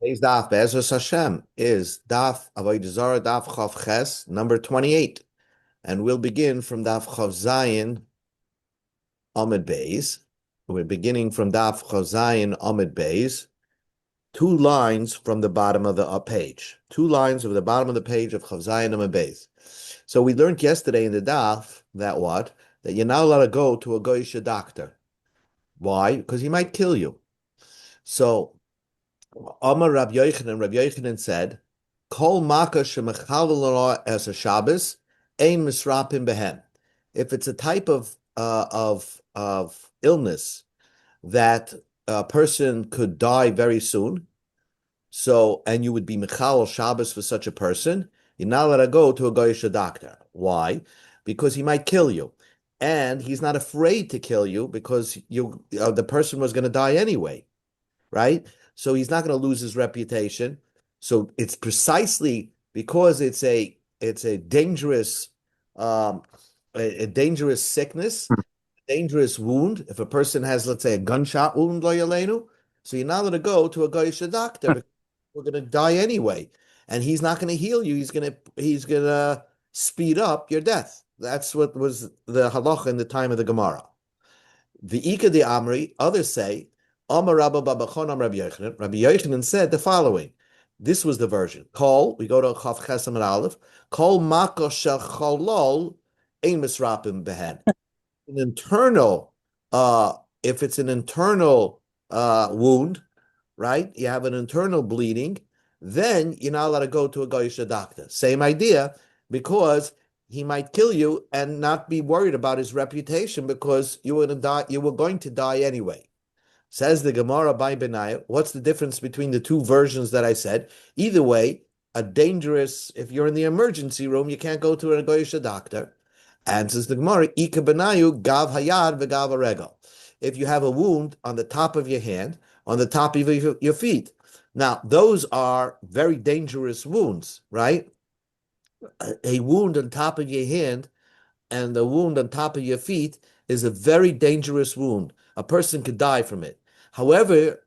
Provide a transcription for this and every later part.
Today's daf, Be'ezus Hashem, is daf Avodah Zarah, daf Chav Ches, number 28. And we'll begin from daf Chav Zayin, Amud Beis. We're beginning from daf Chav Zayin, Amud Beis, two lines from the bottom of the page. Two lines of the bottom of the page of Chav Zayin, Amud Beis. So we learned yesterday in the daf that what? That you're not allowed to go to a goyish doctor. Why? Because he might kill you. So Amar Rabbi Yochanan said, Kol maka shemechalel as a Shabbos, ein misrapim behem. If it's a type of illness that a person could die very soon, so and you would be mechalel Shabbos for such a person, you're not allowed to go to a goyish doctor. Why? Because he might kill you, and he's not afraid to kill you because the person was going to die anyway, right? So he's not going to lose his reputation. So it's precisely because it's a dangerous um, a dangerous sickness, dangerous wound. If a person has, let's say, a gunshot wound, lo yaleinu, so you're not going to go to a goyish doctor because we're going to die anyway, and he's not going to heal you. He's gonna speed up your death. That's what was the halacha in the time of the Gemara. The Ika de Amri, others say, Amar Rabba Babachon Am Rabbi Yochanan. Rabbi Yochanan said the following. This was the version. Kol, we go to Chav Chesam and Aleph, Kol Mako Shecholol Ein Misrapim Behen. An internal, if it's an internal wound, right? You have an internal bleeding, then you're not allowed to go to a goyish doctor. Same idea, because he might kill you and not be worried about his reputation because you were going to die anyway. Says the Gemara by Benaya, what's the difference between the two versions that I said? Either way, if you're in the emergency room, you can't go to a goyish doctor. Answers the Gemara, Ika Benayu, Gav Hayad, Vegav Aregal. If you have a wound on the top of your hand, on the top of your feet. Now, those are very dangerous wounds, right? A wound on top of your hand and the wound on top of your feet is a very dangerous wound. A person could die from it. However,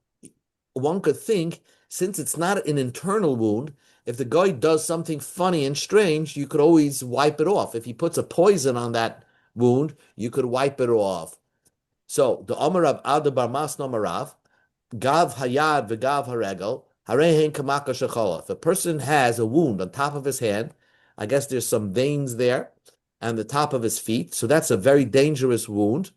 one could think, since it's not an internal wound, if the guy does something funny and strange, you could always wipe it off. If he puts a poison on that wound, you could wipe it off. So the Amarav Adabar Mas Nomarav, Gav Hayad V'Gav Haregel, Harehen Kamaka Shechala. If a person has a wound on top of his hand, I guess there's some veins there, and the top of his feet, so that's a very dangerous wound.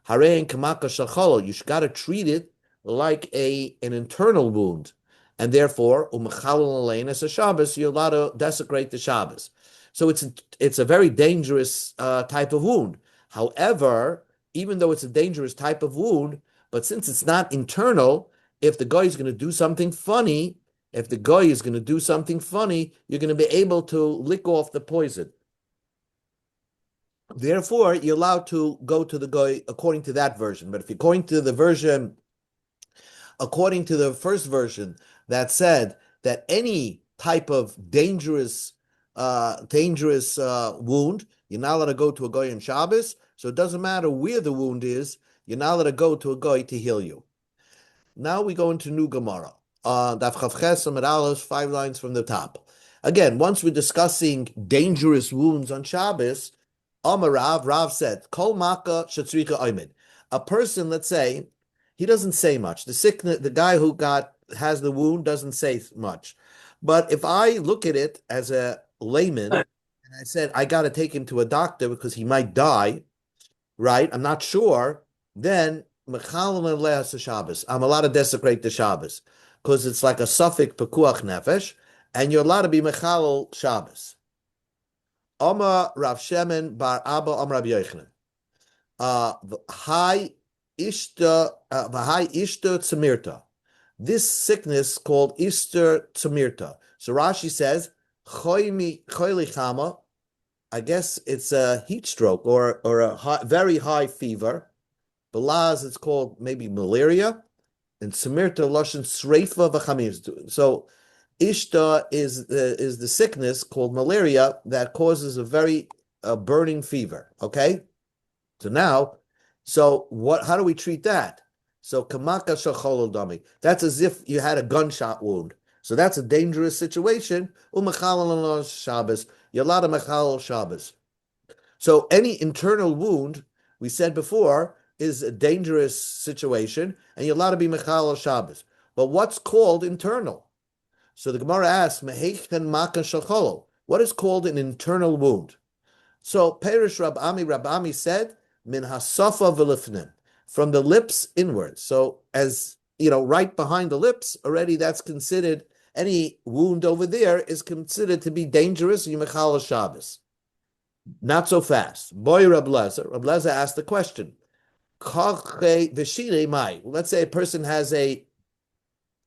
Harehen Kamaka Shechala. You got to treat it like an internal wound, and therefore Umechalal Alein as a Shabbos, you're allowed to desecrate the Shabbos. So it's a very dangerous type of wound. However, even though it's a dangerous type of wound, but since it's not internal, if the guy is going to do something funny, you're going to be able to lick off the poison. Therefore, you're allowed to go to the guy according to that version. But if you're going to the version, according to the first version that said that any type of dangerous wound, you're not allowed to go to a guy on Shabbos. So it doesn't matter where the wound is, you're not allowed to go to a guy to heal you. Now we go into new Gemara. Daf Chav Ches Amud Aleph, 5 lines from the top. Again, once we're discussing dangerous wounds on Shabbos, Rav said, Kol Maka Shetzrika Oimid. A person, let's say, he doesn't say much. The guy who has the wound doesn't say much. But if I look at it as a layman, and I said, I got to take him to a doctor because he might die, right? I'm not sure. Then I'm allowed to desecrate the Shabbos because it's like a suffix pekuach nefesh, and you're allowed to be mechalel Shabbos. Oma Rav Shemen bar Abba Rabbi Yochanan. V'hai ishta tzamirta. This sickness called ishta tzamirta. So Rashi says choy lichama. I guess it's a heat stroke or a very high fever. Balaz, it's called maybe malaria. And Samirta Lashon Sreifa v'Chamim. So Ishta is the sickness called malaria that causes a very burning fever. Okay? So now, how do we treat that? So Kamaka Shachol Dami. That's as if you had a gunshot wound. So that's a dangerous situation. Umechalal Shabbos. You're allowed to mechalal Shabbos. So any internal wound, we said before, is a dangerous situation, and you're allowed to be mechalal Shabbos. But what's called internal? So the Gemara asks, Meheichen makan shalcholo. What is called an internal wound? So Perish Rabami said, Min hasafa v'lifnim, from the lips inwards. So as you know, right behind the lips, already that's considered, any wound over there is considered to be dangerous. Yimechal Shabbos. Not so fast. Boy Rab Lezer asked the question. Let's say a person has a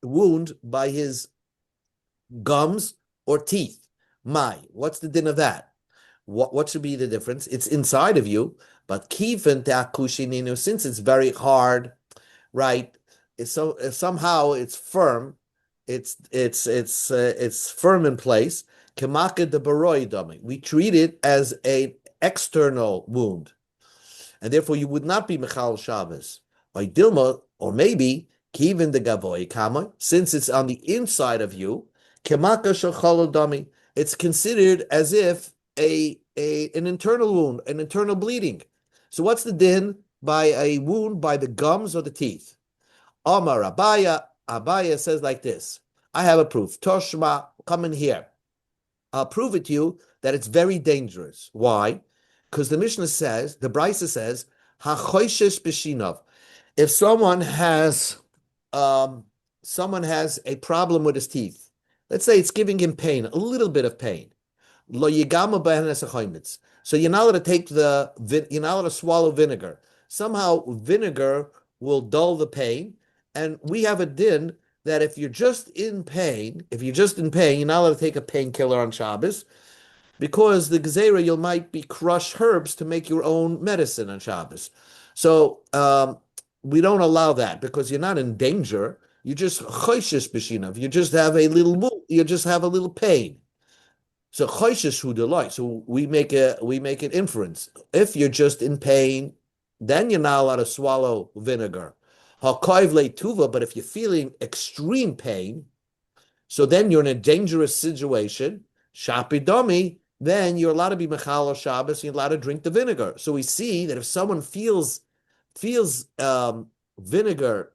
wound by his gums or teeth. What's the din of that? What should be the difference? It's inside of you, but kiven te'akushininu, since it's very hard, right? Somehow it's firm. It's firm in place. Kemaka de baroidami. We treat it as an external wound, and therefore you would not be mechal Shabbos. By dilma, or maybe kiven de gavoy kama, since it's on the inside of you, kemaka shachalodami. It's considered as if an internal wound, an internal bleeding. So what's the din by a wound by the gums or the teeth? Omar Abaya says like this. I have a proof. Toshma, come in here. I'll prove it to you that it's very dangerous. Why? Because the Mishnah says, the Brisa says, Hachoishes b'shinov. If someone has a problem with his teeth, let's say it's giving him pain, a little bit of pain. Lo yigama b'henes. So you're not allowed to you're not allowed to swallow vinegar. Somehow vinegar will dull the pain, and we have a din that if you're just in pain, you're not allowed to take a painkiller on Shabbos, because the gezerah, you might be crush herbs to make your own medicine on Shabbos. So we don't allow that because you're not in danger. You just choishes b'shinav. You just have a little pain. So choishes hu delay. So we make an inference. If you're just in pain, then you're not allowed to swallow vinegar. Hakoiv le tuva. But if you're feeling extreme pain, so then you're in a dangerous situation. Shapidomi. Then you're allowed to be mechal Shabbos. You're allowed to drink the vinegar. So we see that if someone feels vinegar,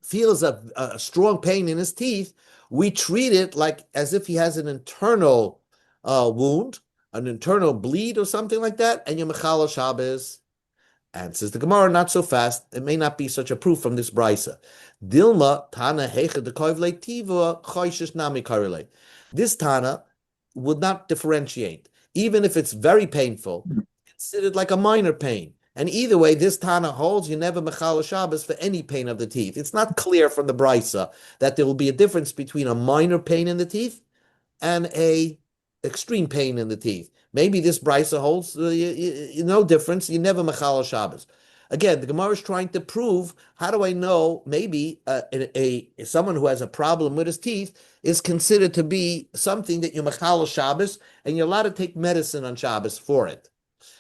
feels a strong pain in his teeth, we treat it like as if he has an internal wound, an internal bleed or something like that, and you're mechal Shabbos. And says the Gemara, not so fast. It may not be such a proof from this brisa. Dilma Tana Hechad the Koivle Tiva Choishes Nami Karile. This Tana would not differentiate, even if it's very painful, considered like a minor pain. And either way, this Tana holds you never mechal Shabbos for any pain of the teeth. It's not clear from the brisa that there will be a difference between a minor pain in the teeth and a extreme pain in the teeth. Maybe this brisa holds no difference. You never mechal Shabbos. Again, the Gemara is trying to prove. How do I know? Maybe someone who has a problem with his teeth is considered to be something that you mechal Shabbos, and you're allowed to take medicine on Shabbos for it.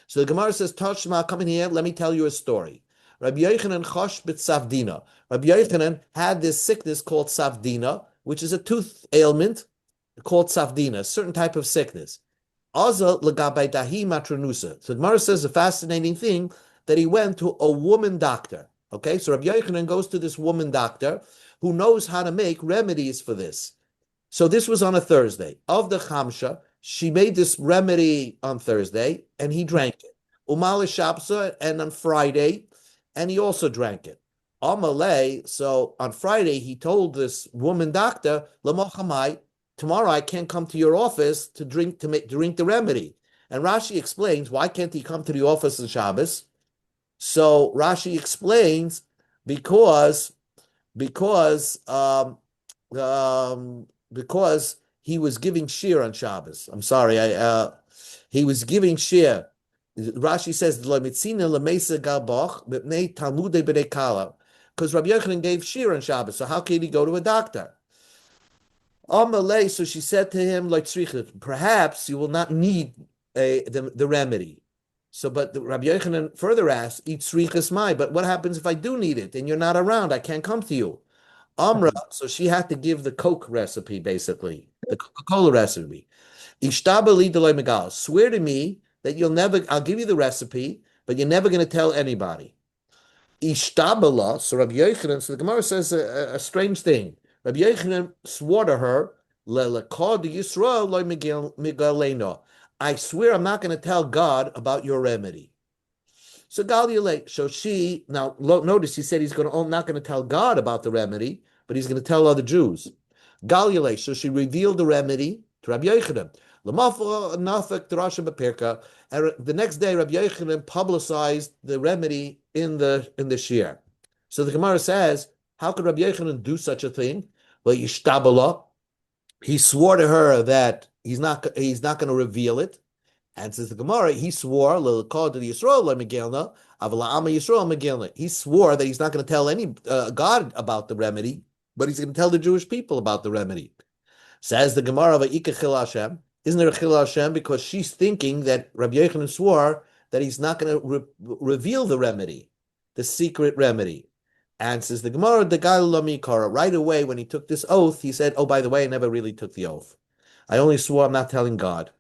So the Gemara says, "Tashma, come in here. Let me tell you a story." Rabbi Yochanan chosh b'tzavdina. Rabbi Yochanan had this sickness called savdina, which is a tooth ailment called savdina, a certain type of sickness. Aza legabay dahi matronusa. So the Gemara says a fascinating thing that he went to a woman doctor. Okay, so Rabbi Yochanan goes to this woman doctor who knows how to make remedies for this. So this was on a Thursday. Of the Chamsha, she made this remedy on Thursday, and he drank it. Umal Shabsa, and on Friday, and he also drank it. Amalei, so on Friday, he told this woman doctor, Lamochamai, tomorrow I can't come to your office to drink the remedy. And Rashi explains, why can't he come to the office on Shabbos? So Rashi explains because he was giving shir on Shabbos. I'm sorry, he was giving shir. Rashi says because Rabbi Yochanan gave shir on Shabbos. So how can he go to a doctor? So she said to him, perhaps you will not need the remedy. So, but Rabbi Yochanan further asked, but what happens if I do need it and you're not around? I can't come to you. Amra, so she had to give the Coke recipe, basically, the Coca-Cola recipe. Ishtabali delay megal. Swear to me that you'll never, I'll give you the recipe, but you're never going to tell anybody. Ishtabala, so Rabbi Yochanan, so the Gemara says a strange thing. Rabbi Yochanan swore to her, Lelakod Yisrael loy migaleno. I swear I'm not going to tell God about your remedy. So Gal so she, now notice he said he's not going to tell God about the remedy, but he's going to tell other Jews. Gal so she revealed the remedy to Rabbi Yochanan. And the next day, Rabbi Yochanan publicized the remedy in the shir. So the Gemara says, how could Rabbi Yochanan do such a thing? Well, Yishtabala, he swore to her that he's not going to reveal it. And says the Gemara, he swore, he swore that he's not going to tell any God about the remedy, but he's going to tell the Jewish people about the remedy. Says the Gemara, isn't there a chil Hashem? Because she's thinking that Rabbi Yochanan swore that he's not going to reveal the remedy, the secret remedy. And says the Gemara, the guy right away when he took this oath, he said, oh, by the way, I never really took the oath. I only swore I'm not telling God.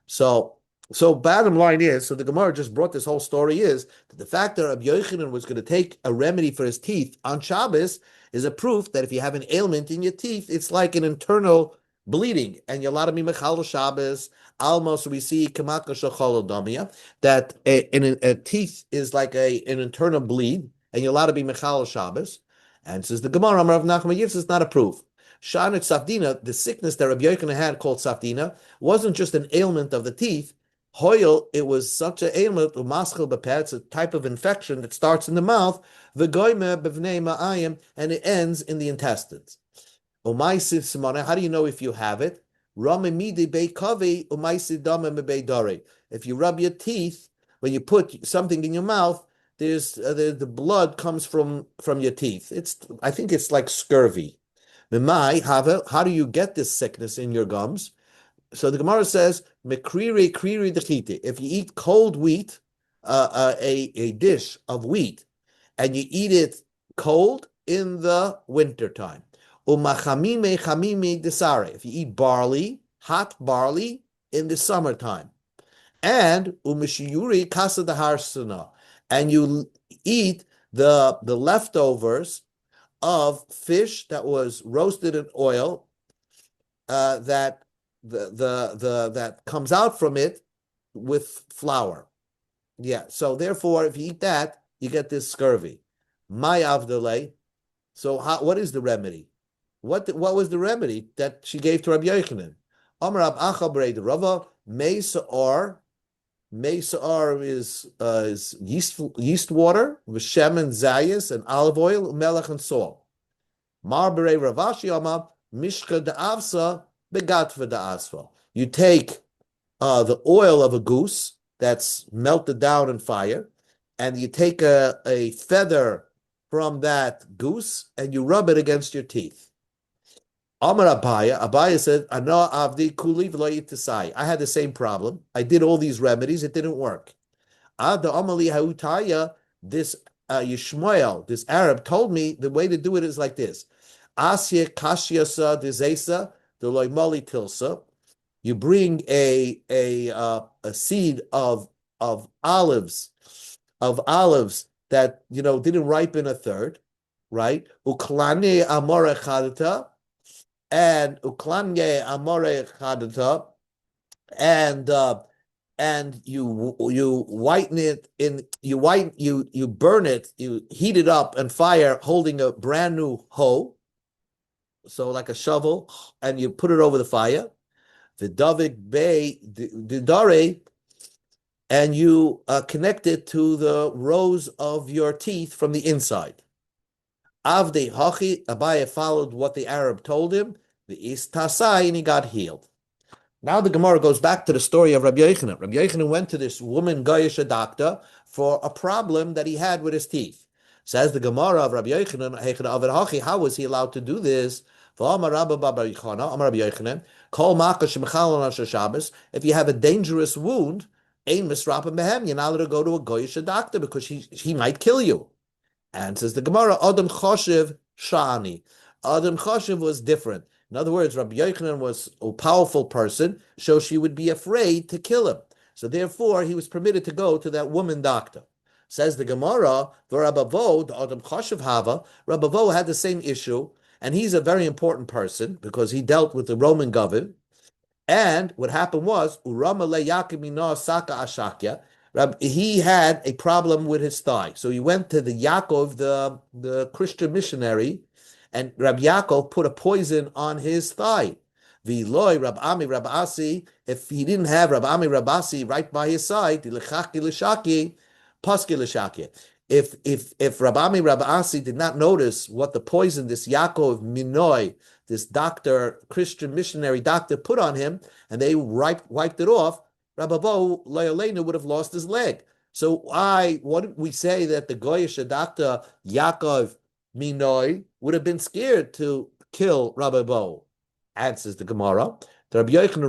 So bottom line is, so the Gemara just brought this whole story is that the fact that Rabbi Yochanan was going to take a remedy for his teeth on Shabbos is a proof that if you have an ailment in your teeth, it's like an internal bleeding, and you're allowed to be mechal Shabbos. Almost we see kamaka shachol damia that a teeth is like an internal bleed, and you're allowed to be mechal Shabbos. And says the Gemara, Rav Nachman Yitzchak is not a proof. Shanit Safdina, the sickness that Rabbi Yochanan had called Safdina, wasn't just an ailment of the teeth. Hoyle, it was such an ailment, it's a type of infection that starts in the mouth, and it ends in the intestines. How do you know if you have it? If you rub your teeth, when you put something in your mouth, there's the blood comes from your teeth. I think it's like scurvy. How do you get this sickness in your gums? So the Gemara says, "Mekriri kriri dechite." If you eat cold wheat, a dish of wheat, and you eat it cold in the wintertime. Umachamime chamime desare. If you eat barley, hot barley in the summertime, and umishiyuri kasa daharsana, and you eat the leftovers of fish that was roasted in oil, that that comes out from it with flour. Yeah. So therefore, if you eat that, you get this scurvy. My avdalei. So what is the remedy? What was the remedy that she gave to Rabbi Yochanan? Amar Rab Acha B'rei Rava Meisar. Meisar is yeast water with shemen zayis and olive oil, melech and salt. Mar B'rei Ravashi Amar Mishka da'avsa begatva da'asfa. You take the oil of a goose that's melted down in fire, and you take a feather from that goose and you rub it against your teeth. Amar Abaya said, "Ana avdi kuli v'lo yitasai." I had the same problem. I did all these remedies, it didn't work. Ada Amali Hautaya, this Yishmael, this Arab, told me the way to do it is like this: Asya kashiasa dezesa deloy mali tilsa. You bring a seed of olives that didn't ripen a third, right? Uklane amore chadata and uklane amore chadata, and you whiten it you burn it, you heat it up and fire, holding a brand new hoe, so like a shovel, and you put it over the fire. The Davik Bay the Dare, and you connect it to the rows of your teeth from the inside. Avdei Hachi, Abaye followed what the Arab told him, the Istasai, and he got healed. Now the Gemara goes back to the story of Rabbi Yochanan. Rabbi Yochanan went to this woman, Goyish, a doctor, for a problem that he had with his teeth. Says the Gemara of Rabbi Yochanan, how was he allowed to do this? If you have a dangerous wound, you're not allowed to go to a Goyish, a doctor, because he might kill you. And says the Gemara, Adam Choshev Shani. Adam Chashiv was different. In other words, Rabbi Yochanan was a powerful person, so she would be afraid to kill him. So therefore, he was permitted to go to that woman doctor. Says the Gemara, the Rabavo, the Adam Chashiv Hava, Rabavo had the same issue, and he's a very important person because he dealt with the Roman government. And what happened was, he had a problem with his thigh. So he went to the Yaakov, the Christian missionary, and Rabbi Yaakov put a poison on his thigh. V'loi Rab Ami Rab Asi, if he didn't have Rab Ami Rab Asi right by his side, if Rab Ami Rab Asi did not notice what the poison this Yaakov Minoi, this doctor, Christian missionary doctor, put on him, and they wiped it off, Rababo Loyolena would have lost his leg. So what did we say that the Goyish doctor Yaakov Minoi would have been scared to kill Rababo? Answers the Gemara. Rabbi Yochanan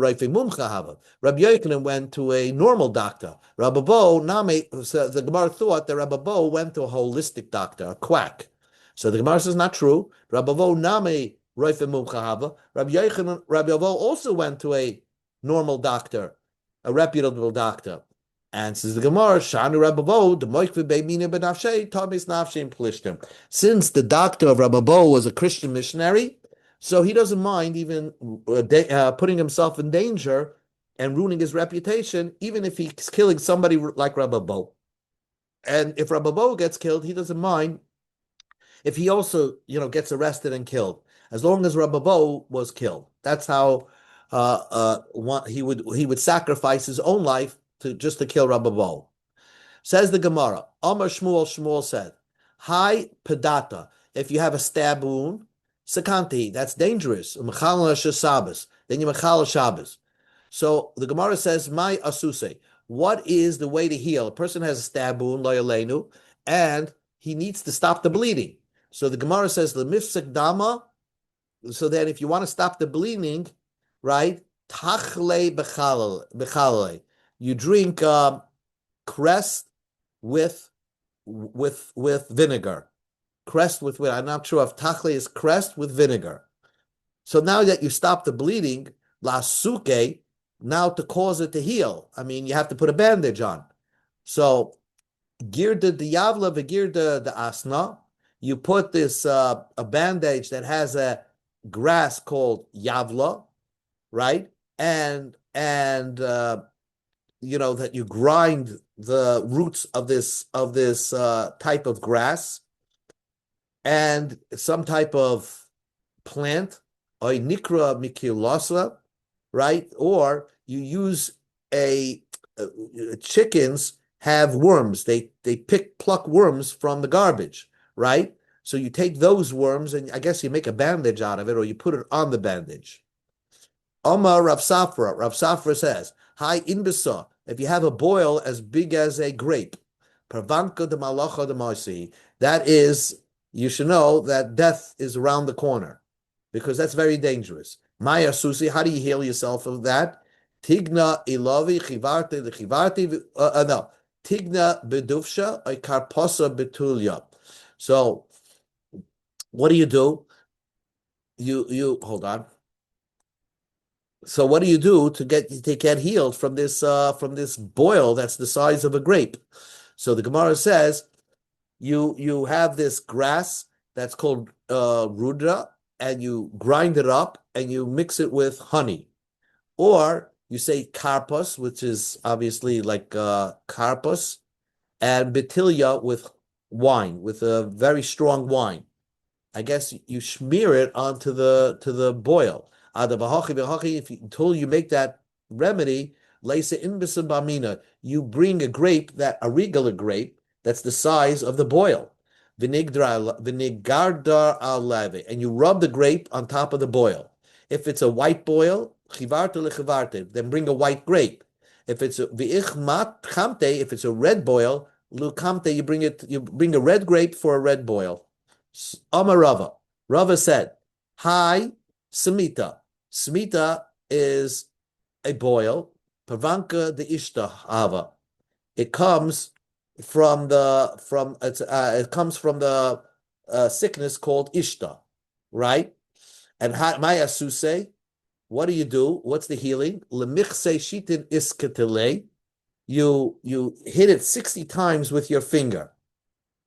went to a normal doctor. So the Gemara thought that Rababo went to a holistic doctor, a quack. So the Gemara says not true. Rababo name Rabbi Yochanan also went to a normal doctor, a reputable doctor. Answers the Gemara, since the doctor of Rababo was a Christian missionary, so he doesn't mind even putting himself in danger and ruining his reputation, even if he's killing somebody like Rababo. And if Rababo gets killed, he doesn't mind if he also, gets arrested and killed, as long as Rababo was killed. That's how he would sacrifice his own life to kill Rababo. Says the Gemara, Amar Shmuel said, Hi Pedata, if you have a stab wound, Sakanti, that's dangerous. Then you mechal Shabbos. So the Gemara says, My asuse, what is the way to heal? A person has a stab wound, loyalenu, and he needs to stop the bleeding. So the Gemara says, Lemifsek dama. So then, if you want to stop the bleeding, right? Tachle bechalale. You drink crest with vinegar. Crest with vinegar. I'm not sure if tachle is crest with vinegar. So now that you stop the bleeding, la suke, now to cause it to heal, you have to put a bandage on. So girda diyavla v'girda the asna. You put this a bandage that has a grass called yavla, right? And that you grind the roots of this type of grass and some type of plant, or nikra mikilasa, right? Or you use chickens have worms. They pluck worms from the garbage, right? So you take those worms and I guess you make a bandage out of it, or you put it on the bandage. Omar Rav Safra says, Hi Inbisa, if you have a boil as big as a grape, Pravanka de Malacha de Marsi, that is, you should know that death is around the corner, because that's very dangerous. Maya Susi, how do you heal yourself of that? Tigna ilavi chivarti the chivarti, no, Tigna bedufsha or karposa betulya. So what do? You hold on. So what do you do to get healed from this boil that's the size of a grape? So the Gemara says you have this grass that's called rudra, and you grind it up and you mix it with honey, or you say karpus, which is obviously like karpus, and betilia with wine, with a very strong wine. I guess you smear it onto the boil. Until you make that remedy, you bring a regular grape that's the size of the boil. Vinigardar al leve, and you rub the grape on top of the boil. If it's a white boil, then bring a white grape. If it's a if it's a red boil, you bring a red grape for a red boil. Amar Rava. Rava said, Hi, Samita. Smita is a boil. Pavanka de Ishta Hava. It comes from the sickness called Ishta, right? And Maya Suse, what do you do? What's the healing? Lemichse shitin iskatele. You hit it 60 times with your finger,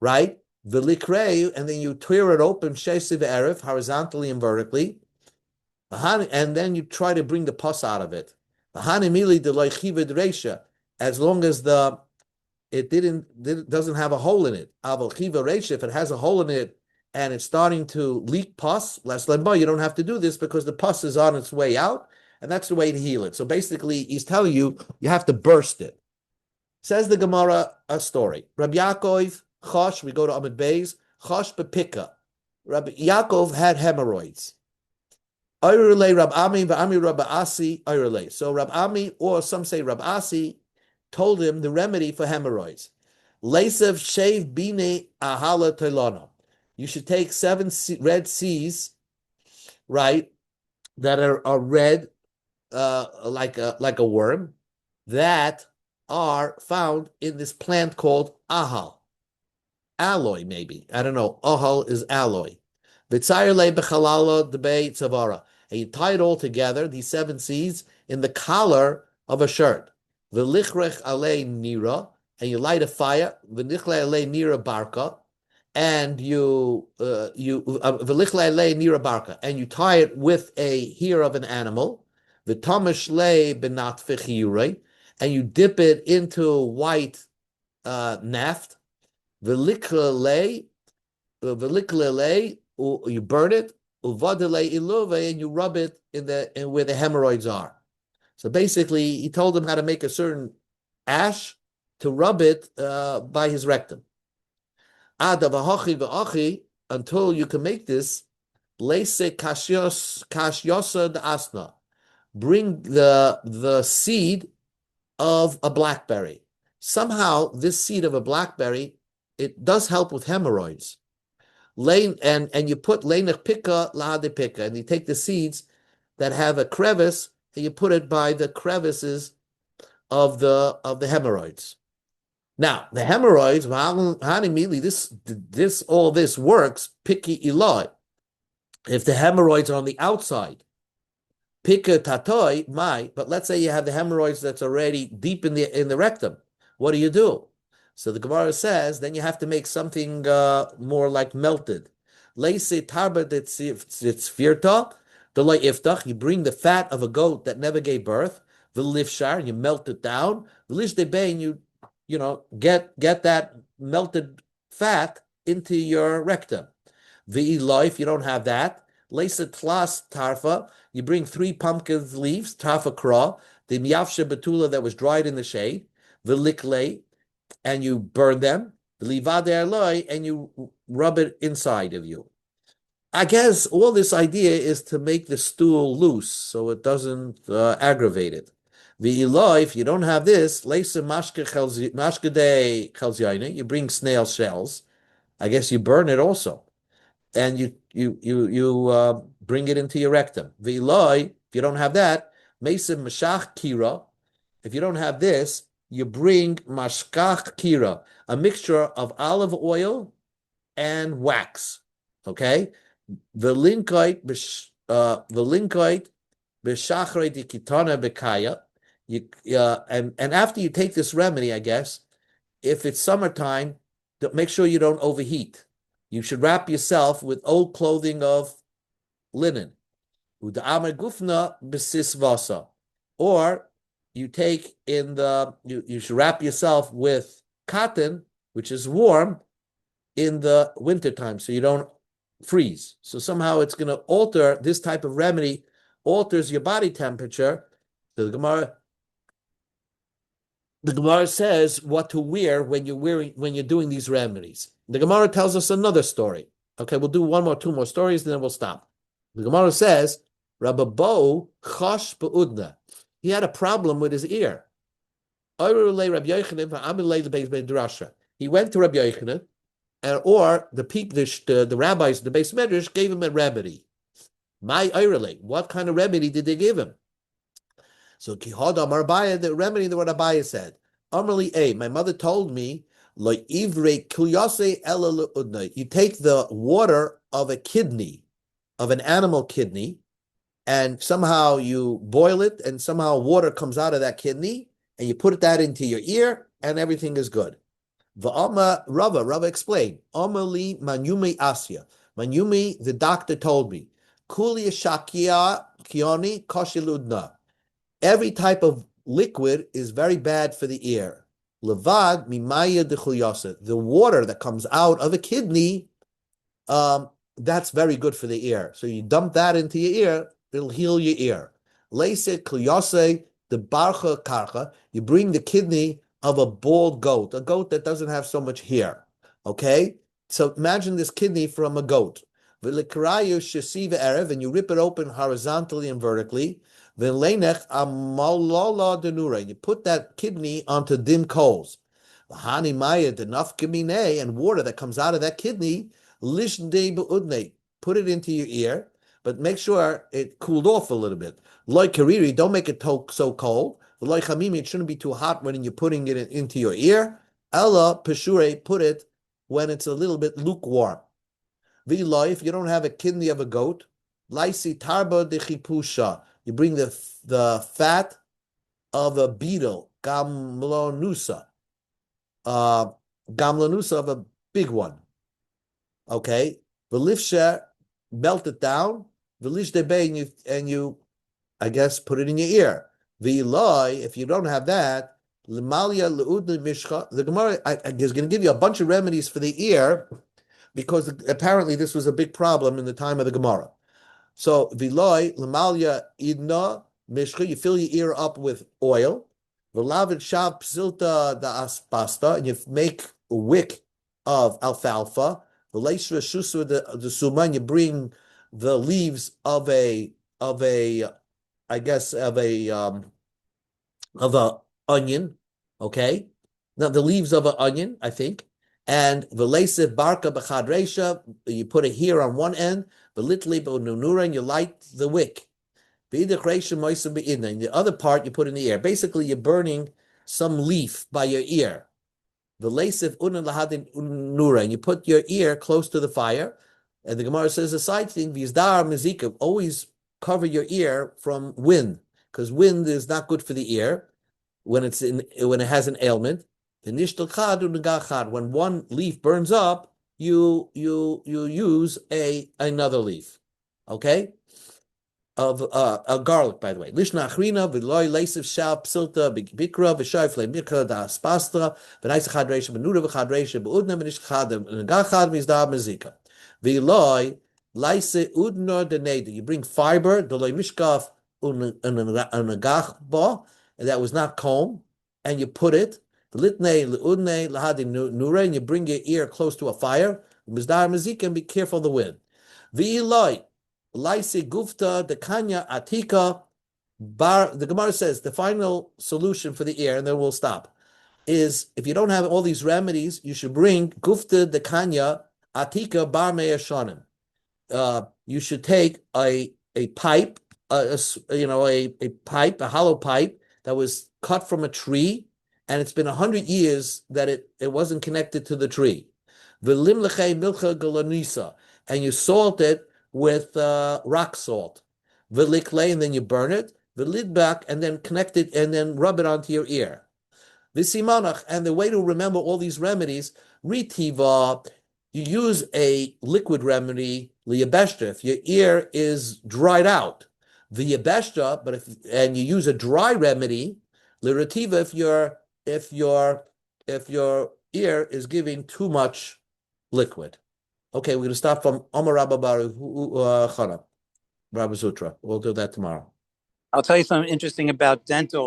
right? V'likrei, and then you tear it open, shesiv erev, horizontally and vertically, and then you try to bring the pus out of it. As long as it doesn't have a hole in it. If it has a hole in it and it's starting to leak pus, less lemba, you don't have to do this because the pus is on its way out, and that's the way to heal it. So basically, he's telling you have to burst it. Says the Gemara a story. Rabbi Yaakov Chosh, we go to Amid Beis, Chosh Bepika. Rabbi Yaakov had hemorrhoids. Oyrele Rab Ami v'Ami Rab Asi Oyrele. So Rab Ami, or some say Rab Asi, told him the remedy for hemorrhoids. Leisev Shev Bine Ahala Toilano. You should take 7 red seeds, right, that are red, like a worm, that are found in this plant called ahal. Alloy, maybe. I don't know. Ahal is alloy. V'tzayirle bechalala debei tzavara. And you tie it all together, these 7 seeds, in the collar of a shirt. V'lichrech alei nira, and you light a fire. V'nichle alei nira barka, and you v'lichle alei nira barka, and you tie it with a hair of an animal. V'tamish le benat v'chiyurei, and you dip it into white naft. V'liklele, you burn it. Uvadele ilove, and you rub it in where the hemorrhoids are. So basically, he told him how to make a certain ash to rub it by his rectum. Ada v'hachi v'achi, until you can make this. Leise kashyosa asna. Bring the seed of a blackberry. Somehow, this seed of a blackberry, it does help with hemorrhoids. And you put leinach pika lahade pika, and you take the seeds that have a crevice and you put it by the crevices of the hemorrhoids. Now, the hemorrhoids, all this works, piki iloi. If the hemorrhoids are on the outside, pika tatoi, but let's say you have the hemorrhoids that's already deep in the rectum. What do? So the Gemara says, then you have to make something more like melted. Leise tarba tzfirta, delay iftach. You bring the fat of a goat that never gave birth. V'lifshar, you melt it down. V'lish debei, and you get that melted fat into your rectum. V'iloi, if you don't have that, leise tlas tarfa. You bring 3 pumpkin leaves, tarfa kra, the miyavshe betula that was dried in the shade. V'likle, and you burn them, and you rub it inside of you. I guess all this idea is to make the stool loose so it doesn't aggravate it. If you don't have this, you bring snail shells. I guess you burn it also, and you bring it into your rectum. If you don't have that, if you don't have this, you bring mashkach kira, a mixture of olive oil and wax. Okay, the linkite b'shachrei dikitana bekaya. And after you take this remedy, I guess, if it's summertime, make sure you don't overheat. You should wrap yourself with old clothing of linen. Uda'amar gufna b'sis vasa, or you take you should wrap yourself with cotton, which is warm in the wintertime, so you don't freeze. So somehow it's going to alter, this type of remedy alters your body temperature. So the Gemara says what to wear when you're doing these remedies. The Gemara tells us another story. Okay, we'll do 2 more stories, then we'll stop. The Gemara says, Rabba Bo chosh be'udna. He had a problem with his ear. He went to Rabbi Yochanan, or the rabbis, the Beis Medrash, gave him a remedy. What kind of remedy did they give him? So Kihod Amar Abaya, the remedy that what Abaya said. Amrli my mother told me, you take the water of a kidney of an animal kidney, and somehow you boil it, and somehow water comes out of that kidney, and you put that into your ear, and everything is good. Rava explained, Omali Manyumi Asya. Manyumi, the doctor told me, Kuli Shakia Kioni Koshiludna. Every type of liquid is very bad for the ear. Levad Mimaya de the water that comes out of a kidney, that's very good for the ear. So you dump that into your ear, it'll heal your ear. Leise kliyose the barcha karcha. You bring the kidney of a bald goat, a goat that doesn't have so much hair. Okay, so imagine this kidney from a goat. V'likarayu shesiva erev, and you rip it open horizontally and vertically. V'leinech amalola denura. You put that kidney onto dim coals. V'hani maya denafkamine, and water that comes out of that kidney. Lishde beudne. Put it into your ear, but make sure it cooled off a little bit. Loy kariri, don't make it so cold. Loy chamimi, it shouldn't be too hot when you're putting it into your ear. Ella peshure, put it when it's a little bit lukewarm. V'loy, if you don't have a kidney of a goat, laisi tarba de chipusha. You bring the fat of a beetle, gamlonusa, gamlonusa of a big one. Okay, v'lifsher, melt it down. V'lishdebe, and you, I guess, put it in your ear. V'iloi, if you don't have that, l'malia le'udni mishcha. The Gemara is going to give you a bunch of remedies for the ear, because apparently this was a big problem in the time of the Gemara. So v'iloi l'malia idna mishcha. You fill your ear up with oil. V'lavid shav psilta da aspasta, and you make a wick of alfalfa. The suma, and you bring the leaves of a onion, okay? Now the leaves of an onion, I think, and v'leisiv barka b'chadresha, you put a hair on one end, v'litli b'nunura, and you light the wick. And the other part you put in the ear. Basically, you're burning some leaf by your ear. V'leisiv unan lahadin nura, and you put your ear close to the fire. And the Gemara says a side thing, v'yizdar mezika, always cover your ear from wind, because wind is not good for the ear when it has an ailment. When one leaf burns up, you use another leaf. Okay? Of garlic, by the way. Lishna achrina v'loy leisiv shal psilta bikra v'shayfle mikra da spastra v'nais chadreisha v'nuda v'chadreisha v'udna v'nish chad v'nagachad v'izda mezika v'loy leise udna deneda. You bring fiber d'loy mishkaf unagach ba, and that was not comb, and you put it v'litnei l'udnei lahadi nura, and you bring your ear close to a fire v'izda mezika, and be careful of the wind. V'loy Laisi gufta the kanya atika bar. The Gemara says the final solution for the ear, and then we'll stop, is if you don't have all these remedies, you should bring gufta the kanya atika bar me'ashanim. You should take a pipe, a hollow pipe that was cut from a tree, and it's been 100 years that it wasn't connected to the tree. V'lim lechay milcha galanisa, and you salt it with rock salt, v'liklei, and then you burn it, v'lidbak, and then connect it, and then rub it onto your ear. V'simanach, and the way to remember all these remedies, ritiva, you use a liquid remedy, liyabeshta, if your ear is dried out, v'yabeshta, and you use a dry remedy, lirativa, if your ear is giving too much liquid. Okay, we're going to start from Omar Rabba Baruch Chana, Rabba Sutra. We'll do that tomorrow. I'll tell you something interesting about dental